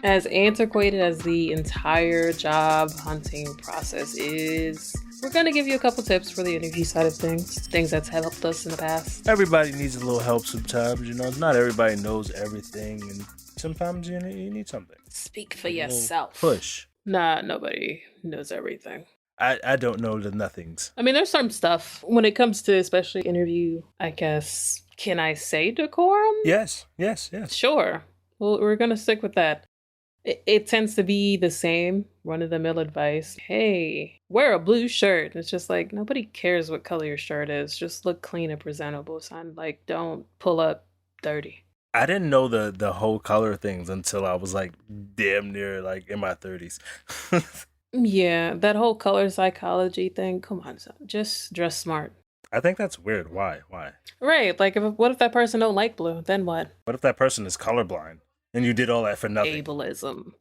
As antiquated as the entire job hunting process is, we're going to give you a couple tips for the interview side of things that's helped us in the past. Everybody needs a little help sometimes, you know. Not everybody knows everything, and sometimes you need something. Speak for A little yourself. push. Nah, nobody knows everything. I don't know the nothings. I mean, there's some stuff when it comes to especially interview, I guess. Can I say decorum? Yes. Sure. Well, we're going to stick with that. It tends to be the same run of the mill advice. Hey, wear a blue shirt. It's just like nobody cares what color your shirt is. Just look clean and presentable, son. Like, don't pull up dirty. I didn't know the whole color things until I was like damn near like in my 30s. Yeah, that whole color psychology thing. Come on, son. Just dress smart. I think that's weird. Why? Right. Like, what if that person don't like blue? Then what? What if that person is colorblind and you did all that for nothing? Ableism.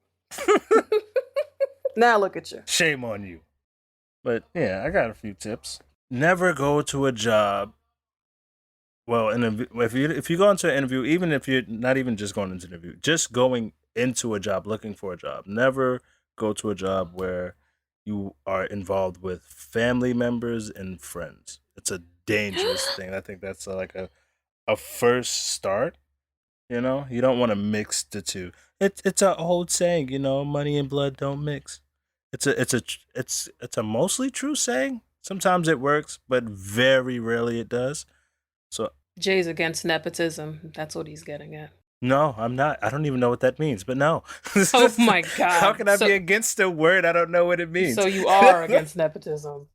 Now look at you. Shame on you. But yeah, I got a few tips. Never go to a job. Well, if you go into an interview, even if you're not even just going into an interview, just going into a job, looking for a job. Never go to a job where you are involved with family members and friends. It's a dangerous thing. I think that's like a first start. You know, you don't want to mix the two. It's a old saying, you know, money and blood don't mix. It's a mostly true saying. Sometimes it works, but very rarely it does. So Jay's against nepotism. That's what he's getting at. no, I'm not. I don't even know what that means. But no. Oh my god. How can I be against a word I don't know what it means? So you are against nepotism.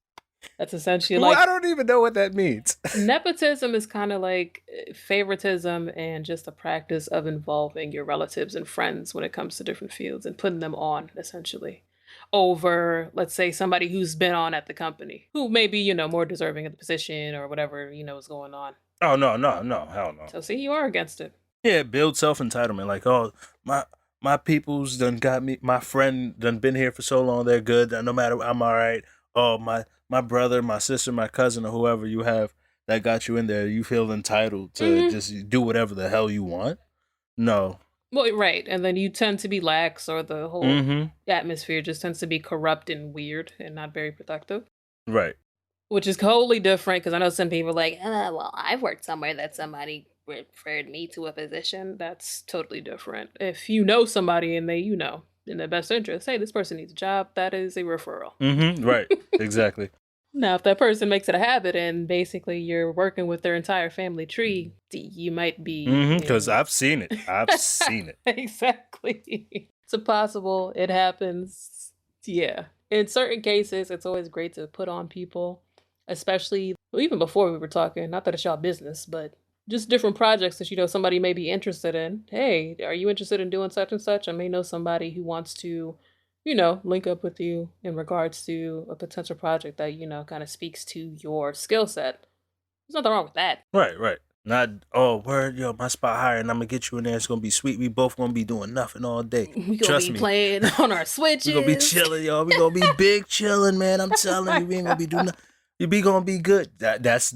That's essentially well, like I don't even know what that means. nepotism is kind of like favoritism and just the practice of involving your relatives and friends when it comes to different fields and putting them on essentially over, let's say, somebody who's been on at the company who may be, more deserving of the position or whatever, is going on. Oh no, hell no. So see, you are against it. Yeah, build self entitlement. Like, oh, my people's done got me. My friend done been here for so long. They're good. No matter, I'm all right. Oh, my brother, my sister, my cousin, or whoever you have that got you in there, you feel entitled to just do whatever the hell you want. No. Well, right, and then you tend to be lax, or the whole atmosphere just tends to be corrupt and weird and not very productive. Right. Which is totally different because I know some people are like, well, I've worked somewhere that somebody referred me to a position. That's totally different. If you know somebody and they, in their best interest, hey, this person needs a job, that is a referral. Right. Exactly. Now, if that person makes it a habit and basically you're working with their entire family tree, you might be. Because I've seen it. I've seen it. Exactly. It's possible. It happens. Yeah. In certain cases, it's always great to put on people, especially even before we were talking, not that it's y'all business, but just different projects that somebody may be interested in. Hey, are you interested in doing such and such? I may know somebody who wants to link up with you in regards to a potential project that kind of speaks to your skill set. There's nothing wrong with that. Right. Not, oh, word, yo, my spot higher, and I'm gonna get you in there. It's gonna be sweet. We both gonna be doing nothing all day. We gonna be playing on our Switches. We gonna be chilling, yo. We gonna be big chilling, man. I'm telling you, we ain't gonna be doing nothing. You be gonna be good. That's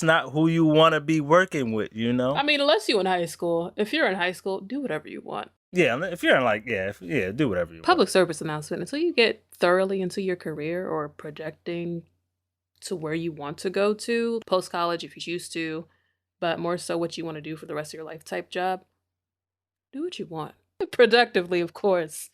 not who you want to be working with, I mean, unless you're in high school. If you're in high school, do whatever you want. Yeah, if you're in do whatever you want. Public service announcement. Until you get thoroughly into your career or projecting to where you want to go to, post-college if you choose to, but more so what you want to do for the rest of your life type job, do what you want. Productively, of course.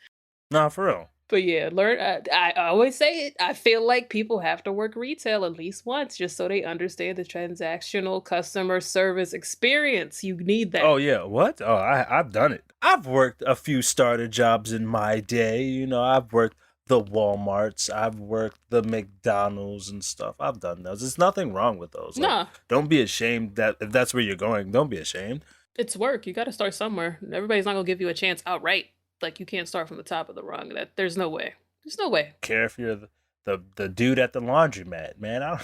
Nah, for real. But yeah, learn. I always say it. I feel like people have to work retail at least once just so they understand the transactional customer service experience. You need that. Oh, yeah. What? Oh, I've done it. I've worked a few starter jobs in my day. I've worked the Walmarts. I've worked the McDonald's and stuff. I've done those. There's nothing wrong with those. Nah. Don't be ashamed that if that's where you're going, don't be ashamed. It's work. You got to start somewhere. Everybody's not going to give you a chance outright. Like, you can't start from the top of the rung. There's no way. There's no way. Care if you're the dude at the laundromat, man.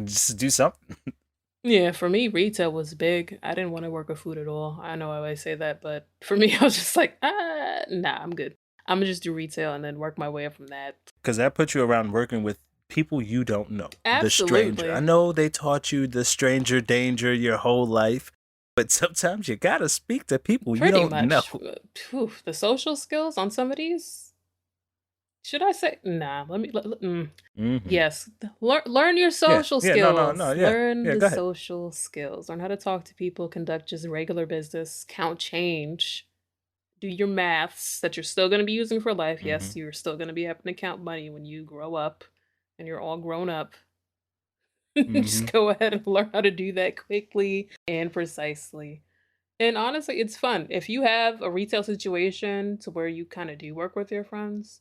Just do something. Yeah, for me, retail was big. I didn't want to work with food at all. I know I always say that, but for me, I was just like, nah, I'm good. I'm going to just do retail and then work my way up from that. Because that puts you around working with people you don't know. Absolutely. The stranger. I know they taught you the stranger danger your whole life. But sometimes you gotta speak to people you Pretty don't know. much. The social skills on some of these. Should I say? Nah. Mm-hmm. Yes. Learn your Yeah, social yeah, no, skills. yeah, Learn yeah. the Go ahead. social skills. Learn how to talk to people. Conduct just regular business. Count change. Do your maths that you're still going to be using for life. Mm-hmm. Yes, you're still going to be having to count money when you grow up and you're all grown up. Mm-hmm. Just go ahead and learn how to do that quickly and precisely. And honestly, it's fun. If you have a retail situation to where you kind of do work with your friends,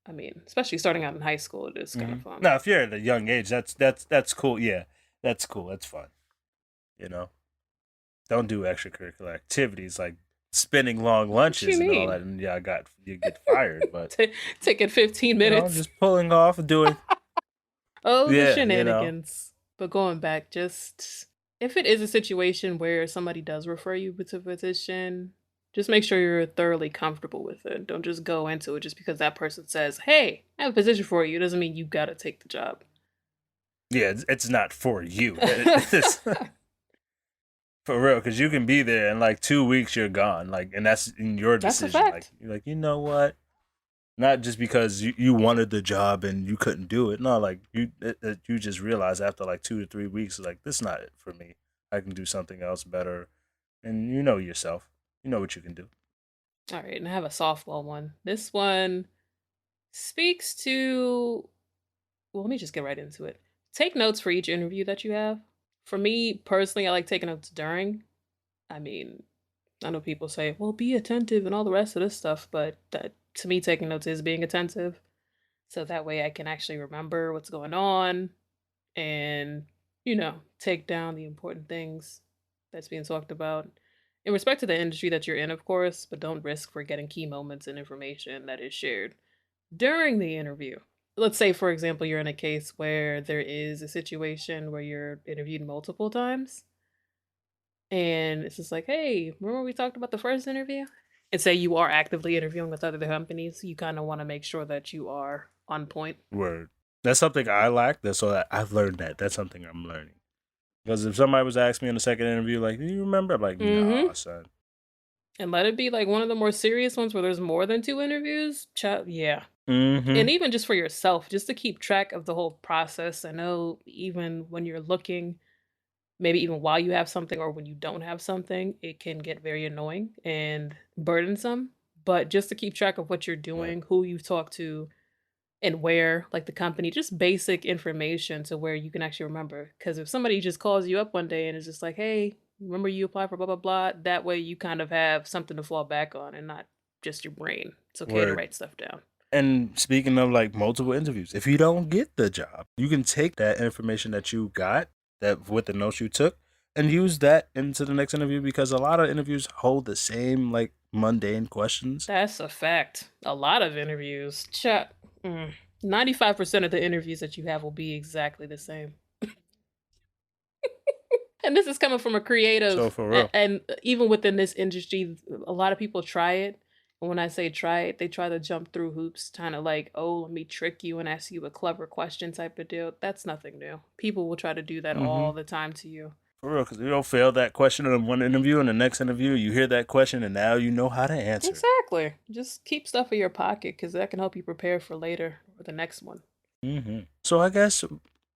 I mean, especially starting out in high school, it is kind Mm-hmm. of fun. Now, if you're at a young age, that's cool. Yeah, that's cool. That's fun. You know, don't do extracurricular activities like spending long What you lunches and all mean? that, and yeah, you get fired. But Taking 15 minutes. just pulling off, doing Oh, the yeah, shenanigans. But going back, just if it is a situation where somebody does refer you to a position, just make sure you're thoroughly comfortable with it. Don't just go into it just because that person says, "Hey, I have a position for you." It doesn't mean you gotta take the job. yeah. It's not for you. It's for real, because you can be there in like 2 weeks, you're gone. Like, and that's in your That's a decision. Like, fact. you're like, you know what? Not just because you wanted the job and you couldn't do it. No, like you just realize after like 2 to 3 weeks, like this is not it for me. I can do something else better, and you know yourself. You know what you can do. All right, and I have a softball one. This one speaks to, well, let me just get right into it. Take notes for each interview that you have. For me personally, I like taking notes during. I mean, I know people say, well, be attentive and all the rest of this stuff, but that, to me, taking notes is being attentive. So that way I can actually remember what's going on and, take down the important things that's being talked about. In respect to the industry that you're in, of course, but don't risk forgetting key moments and information that is shared during the interview. Let's say, for example, you're in a case where there is a situation where you're interviewed multiple times and it's just like, hey, remember we talked about the first interview? And say you are actively interviewing with other companies, you kind of want to make sure that you are on point. Word. That's something I lack. That's so I've learned that. That's something I'm learning. Because if somebody was asking me in the second interview, like, do you remember? I'm like, Mm-hmm. nah, son. And let it be like one of the more serious ones where there's more than two interviews. Yeah. Mm-hmm. And even just for yourself, just to keep track of the whole process. I know even when you're looking, maybe even while you have something or when you don't have something, it can get very annoying and burdensome. But just to keep track of what you're Right. doing, who you've talked to, and where, like the company, just basic information to where you can actually remember. Because if somebody just calls you up one day and is just like, hey, remember you applied for blah, blah, blah, that way you kind of have something to fall back on and not just your brain. It's okay to Word. write stuff down. And speaking of like multiple interviews, if you don't get the job, you can take that information that you got, that with the notes you took, and use that into the next interview, because a lot of interviews hold the same like mundane questions. That's a fact. A lot of interviews, 95% of the interviews that you have will be exactly the same. And this is coming from a So creative, for real. and even within this industry, a lot of people try it. And when I say try it, they try to jump through hoops, kind of like, oh, let me trick you and ask you a clever question type of deal. That's nothing new. People will try to do that Mm-hmm. all the time to you. For real, because you don't fail that question in one interview, and the next interview you hear that question, and now you know how to answer it. Exactly. Just keep stuff in your pocket because that can help you prepare for later or the next one. Mm-hmm. So I guess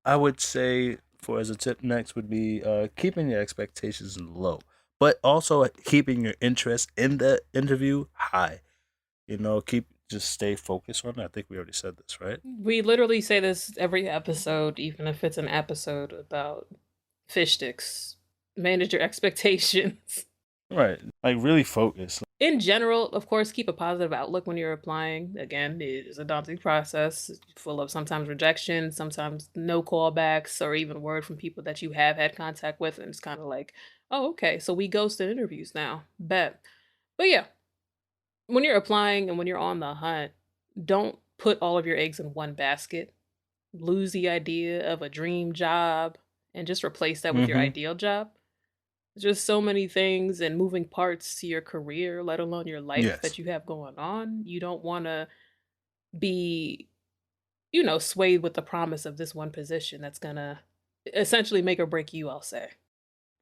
I would say for as a tip next would be keeping your expectations low, but also keeping your interest in the interview high. Just stay focused on it. I think we already said this, right? We literally say this every episode, even if it's an episode about fish sticks. Manage your expectations. Right. Like really focus. In general, of course, keep a positive outlook when you're applying. Again, it is a daunting process, full of sometimes rejection, sometimes no callbacks, or even word from people that you have had contact with. And it's kind of like, oh, okay, so we ghosted interviews now. Bet. But yeah, when you're applying and when you're on the hunt, don't put all of your eggs in one basket. Lose the idea of a dream job and just replace that with your Mm-hmm. ideal job. There's just so many things and moving parts to your career, let alone your life Yes. that you have going on. You don't want to be, swayed with the promise of this one position that's going to essentially make or break you, I'll say.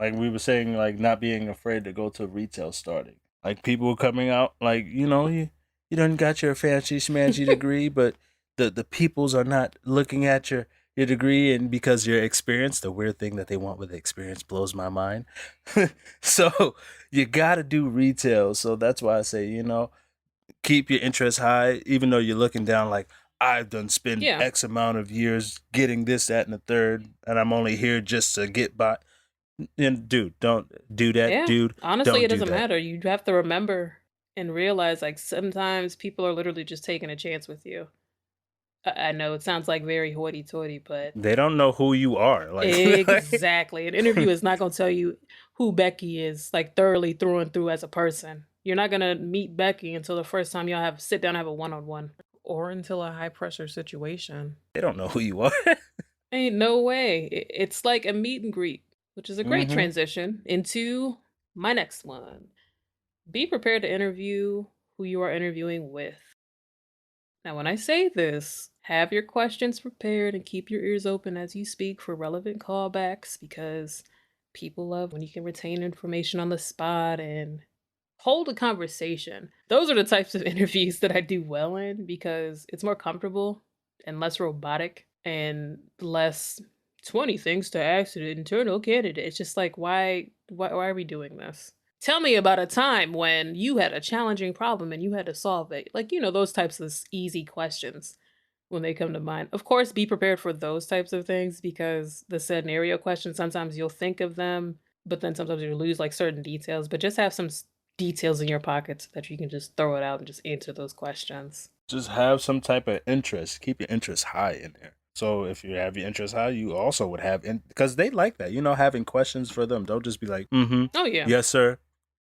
Like we were saying, like not being afraid to go to retail starting. Like people coming out, like you done got your fancy schmancy degree, but the peoples are not looking at your degree, and because your experience, the weird thing that they want with experience blows my mind. So you got to do retail. So that's why I say, keep your interest high, even though you're looking down like, I've done spent Yeah. X amount of years getting this, that, and the third, and I'm only here just to get by. And dude, don't do that. Yeah. Dude, Honestly, don't it do doesn't that. matter. You have to remember and realize like sometimes people are literally just taking a chance with you. I know it sounds like very hoity-toity, but They don't know who you are. Like exactly. An interview is not going to tell you who Becky is, like thoroughly through and through as a person. You're not going to meet Becky until the first time y'all have sit down and have a one-on-one, or until a high pressure situation. they don't know who you are. Ain't no way. It's like a meet and greet, which is a great Mm-hmm. transition into my next one. Be prepared to interview who you are interviewing with. Now, when I say this, have your questions prepared and keep your ears open as you speak for relevant callbacks, because people love when you can retain information on the spot and hold a conversation. Those are the types of interviews that I do well in because it's more comfortable and less robotic and less 20 things to ask an internal candidate. It's just like, why are we doing this? Tell me about a time when you had a challenging problem and you had to solve it. Like, those types of easy questions when they come to mind. Of course, be prepared for those types of things because the scenario questions, sometimes you'll think of them, but then sometimes you'll lose like certain details. But just have some details in your pockets that you can just throw it out and just answer those questions. Just have some type of interest. Keep your interest high in there. So if you have your interest high, you also would have, because they like that, having questions for them. Don't just be like, mm-hmm, Oh, yeah. yes, sir.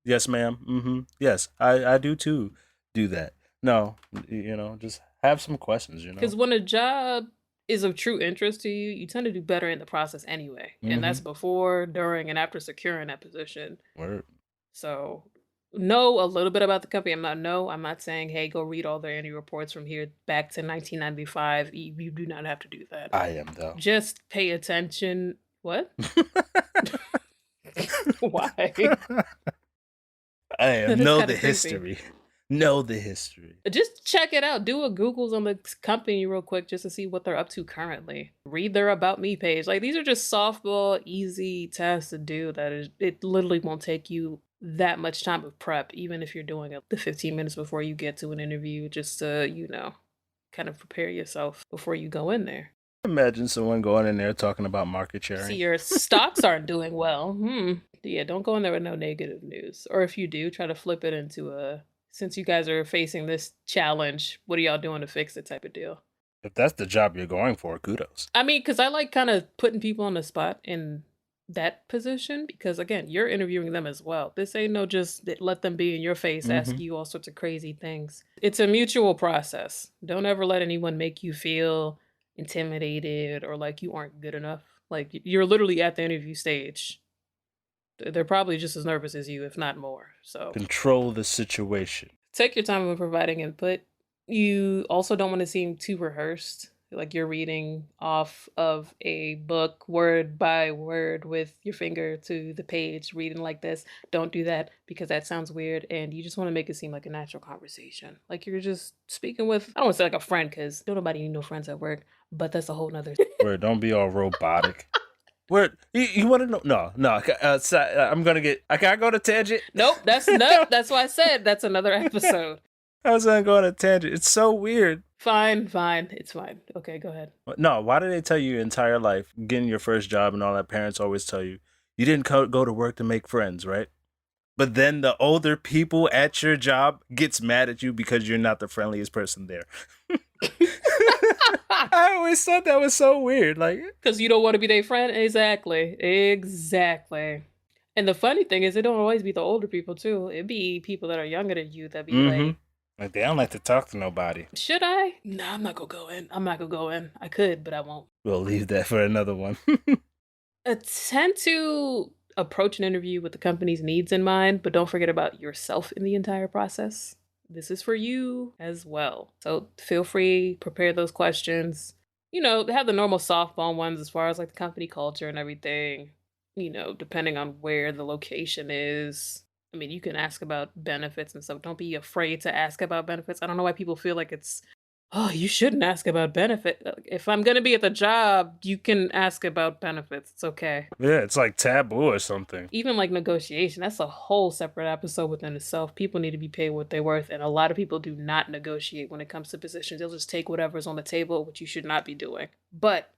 Yes, ma'am. Mm-hmm. Yes, I do too. Do that. No, just have some questions. Because when a job is of true interest to you, you tend to do better in the process anyway. And that's before, during, and after securing that position. Word. So know a little bit about the company. I'm not saying, hey, go read all their annual reports from here back to 1995. You do not have to do that. I am though. Just pay attention. What? Why? I am. Know the history. Know the history. Just check it out. Do a Googles on the company real quick just to see what they're up to currently. Read their About Me page. Like, these are just softball, easy tasks to do it literally won't take you that much time of prep, even if you're doing it the 15 minutes before you get to an interview, just to, kind of prepare yourself before you go in there. Imagine someone going in there talking about market sharing. See, your stocks aren't doing well. Yeah, don't go in there with no negative news. Or if you do, try to flip it into since you guys are facing this challenge, what are y'all doing to fix it type of deal. If that's the job you're going for, kudos. I mean, because I like kind of putting people on the spot in that position because, again, you're interviewing them as well. This ain't no just let them be in your face, ask you all sorts of crazy things. It's a mutual process. Don't ever let anyone make you feel intimidated or like you aren't good enough. Like, you're literally at the interview stage. They're probably just as nervous as you, if not more. So control the situation. Take your time when providing input. You also don't want to seem too rehearsed, like you're reading off of a book word by word with your finger to the page, reading like this. Don't do that because that sounds weird, and you just want to make it seem like a natural conversation. Like you're just speaking with, I don't want to say like a friend because don't nobody need no friends at work, but that's a whole nother Word, don't be all robotic. Where you want to know? No. I'm gonna get. I can't go to tangent. Nope. That's why I said that's another episode. I was gonna go on a tangent. It's so weird. Fine. It's fine. Okay, go ahead. No, why do they tell you your entire life, getting your first job and all that? Parents always tell you you didn't go to work to make friends, right? But then the older people at your job gets mad at you because you're not the friendliest person there. I always thought that was so weird. Like, because you don't want to be their friend. Exactly. And the funny thing is, it don't always be the older people too. It be people that are younger than you that be like they don't like to talk to nobody. Should I? No, I'm not gonna go in. I could, but I won't. We'll leave that for another one. Tend to approach an interview with the company's needs in mind, but don't forget about yourself in the entire process. This is for you as well. So feel free, prepare those questions. Have the normal softball ones as far as like the company culture and everything. depending on where the location is. I mean, you can ask about benefits and stuff. Don't be afraid to ask about benefits. I don't know why people feel like it's, oh, you shouldn't ask about benefit. If I'm gonna be at the job, you can ask about benefits. It's okay. Yeah, it's like taboo or something. Even like negotiation, that's a whole separate episode within itself. People need to be paid what they're worth, and a lot of people do not negotiate when it comes to positions. They'll just take whatever's on the table, which you should not be doing. But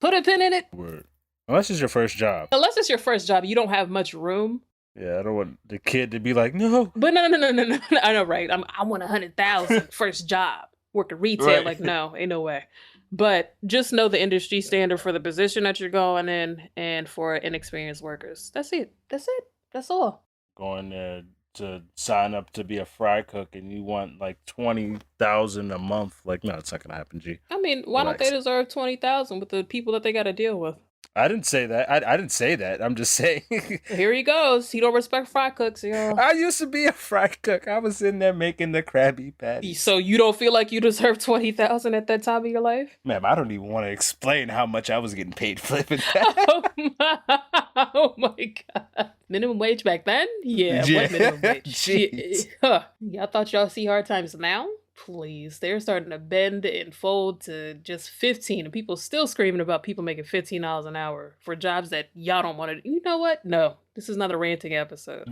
put a pin in it. Word. Unless it's your first job. Unless it's your first job, you don't have much room. Yeah, I don't want the kid to be like, no. But no. I know, right? I want 100,000 first job. Working retail, Right. like no, ain't no way. But just know the industry standard for the position that you're going in, and for inexperienced workers. That's it. That's all. Going there to sign up to be a fry cook and you want like 20,000 a month. Like, no, it's not gonna happen, G. I mean, why don't they deserve 20,000 with the people that they got to deal with? I didn't say that. I didn't say that. I'm just saying. Here he goes. He don't respect fry cooks, y'all. I used to be a fry cook. I was in there making the Krabby Patties. So you don't feel like you deserve 20,000 at that time of your life? Ma'am, I don't even want to explain how much I was getting paid flipping that. Oh my god. Minimum wage back then? Yeah, Yeah. what minimum wage? Jeez. Huh. Y'all thought y'all see hard times now? Please. They're starting to bend and fold to just 15, and people still screaming about people making $15 an hour for jobs that y'all don't want to. You know what? No. This is not a ranting episode.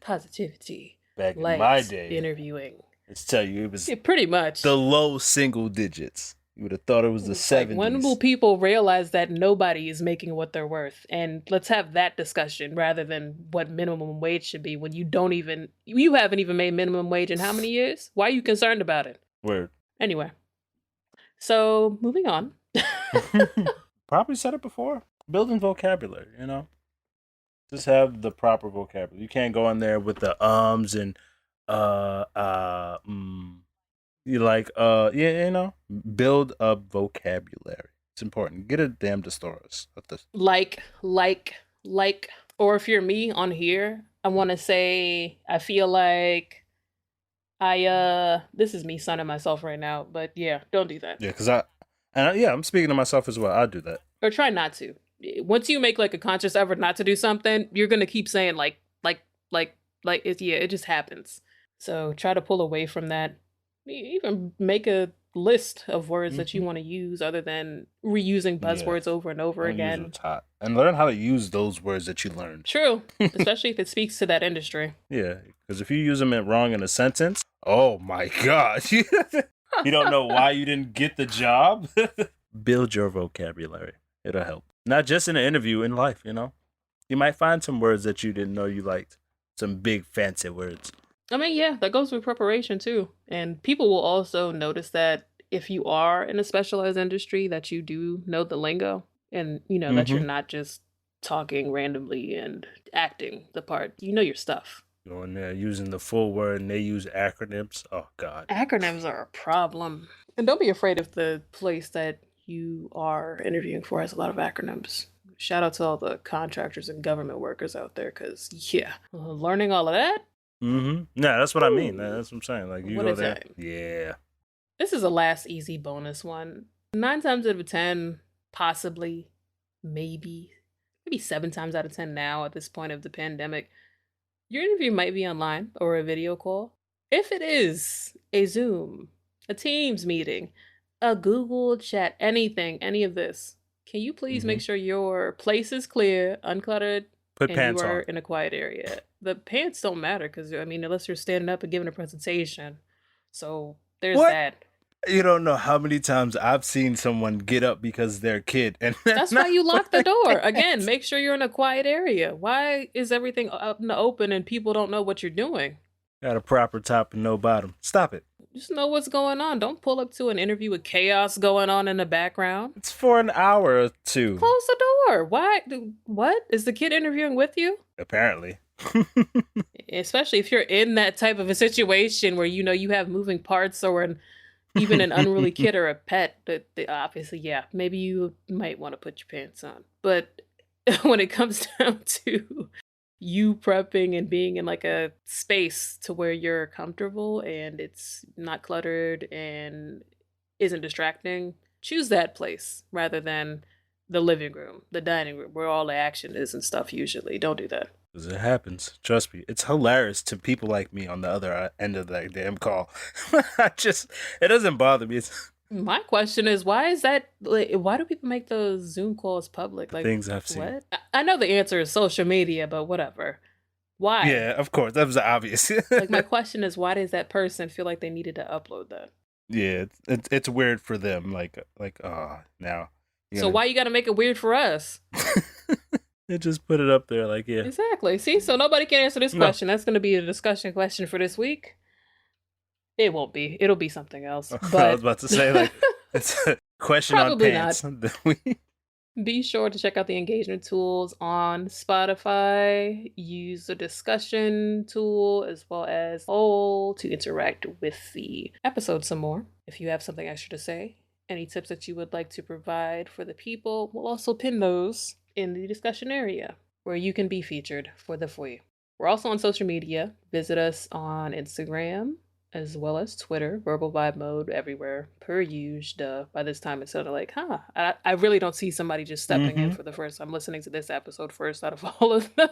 Positivity. Back in Light my day, interviewing. let's tell you, it was Yeah, pretty much. the low single digits. You would have thought it was the 70s. When will people realize that nobody is making what they're worth? And let's have that discussion rather than what minimum wage should be when you haven't even made minimum wage in how many years? Why are you concerned about it? Word. Anyway. So, moving on. Probably said it before. Building vocabulary, Just have the proper vocabulary. You can't go in there with the ums and you like build a vocabulary. It's important. Get a damn thesaurus. Like, or if you're me on here, I want to say I feel like this is me sunning myself right now, but yeah, don't do that. Yeah, because I'm speaking to myself as well. I'll do that. Or try not to. Once you make like a conscious effort not to do something, you're gonna keep saying it just happens. So try to pull away from that. Even make a list of words that you want to use other than reusing buzzwords over and over again. Use hot. And learn how to use those words that you learned. True, especially if it speaks to that industry. Yeah, because if you use them wrong in a sentence, oh my God. You don't know why you didn't get the job. Build your vocabulary. It'll help. Not just in an interview, in life, You might find some words that you didn't know you liked. Some big fancy words. I mean, yeah, that goes with preparation too. And people will also notice that if you are in a specialized industry, that you do know the lingo and, that you're not just talking randomly and acting the part. You know your stuff. Going there using the full word and they use acronyms. Oh, God. Acronyms are a problem. And don't be afraid if the place that you are interviewing for has a lot of acronyms. Shout out to all the contractors and government workers out there because, yeah, learning all of that. Yeah, that's what I mean. That's what I'm saying. Like, you What go a there. time. Yeah. This is a last easy bonus one. 9 times out of 10, possibly, maybe 7 times out of 10 now at this point of the pandemic, your interview might be online or a video call. If it is a Zoom, a Teams meeting, a Google chat, anything, any of this, can you please make sure your place is clear, uncluttered, Put and pants you are on. in a quiet area? The pants don't matter because, unless you're standing up and giving a presentation. So there's What? that. You don't know how many times I've seen someone get up because they're a kid. And That's why you lock the door. Again, make sure you're in a quiet area. Why is everything up in the open and people don't know what you're doing? Got a proper top and no bottom. Stop it. Just know what's going on. Don't pull up to an interview with chaos going on in the background. It's for an hour or two. Close the door. Why? What? Is the kid interviewing with you? Apparently. Especially if you're in that type of a situation where you have moving parts or even an unruly kid or a pet. Obviously, yeah, maybe you might want to put your pants on. But when it comes down to you prepping and being in like a space to where you're comfortable and it's not cluttered and isn't distracting, choose that place rather than the living room, the dining room, where all the action is and stuff usually. Don't do that. Because it happens. Trust me. It's hilarious to people like me on the other end of that damn call. It doesn't bother me. It's My question is, why is that? Like, why do people make those Zoom calls public? Like, things I've seen. what? I know the answer is social media, but whatever. Why? Yeah, of course. That was obvious. Like, my question is, why does that person feel like they needed to upload that? Yeah, it's weird for them. Now. So why you gotta make it weird for us? They just put it up there, like, yeah. Exactly. See, so nobody can answer this question. That's gonna be a discussion question for this week. It won't be. It'll be something else. But I was about to say, like, it's a question probably on pants. be sure to check out the engagement tools on Spotify. Use the discussion tool as well as poll to interact with the episode some more. If you have something extra to say, any tips that you would like to provide for the people, we'll also pin those in the discussion area where you can be featured for the free. We're also on social media. Visit us on Instagram as well as Twitter, Verbal Vibe Mode everywhere, per usual. By this time, it's sort of like, I really don't see somebody just stepping in for the first time listening to this episode first out of all of them.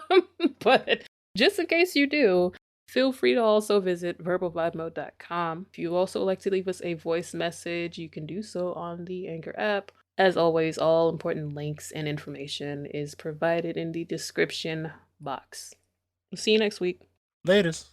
But just in case you do, feel free to also visit verbalvibemode.com. If you also like to leave us a voice message, you can do so on the Anchor app. As always, all important links and information is provided in the description box. We'll see you next week. Latest.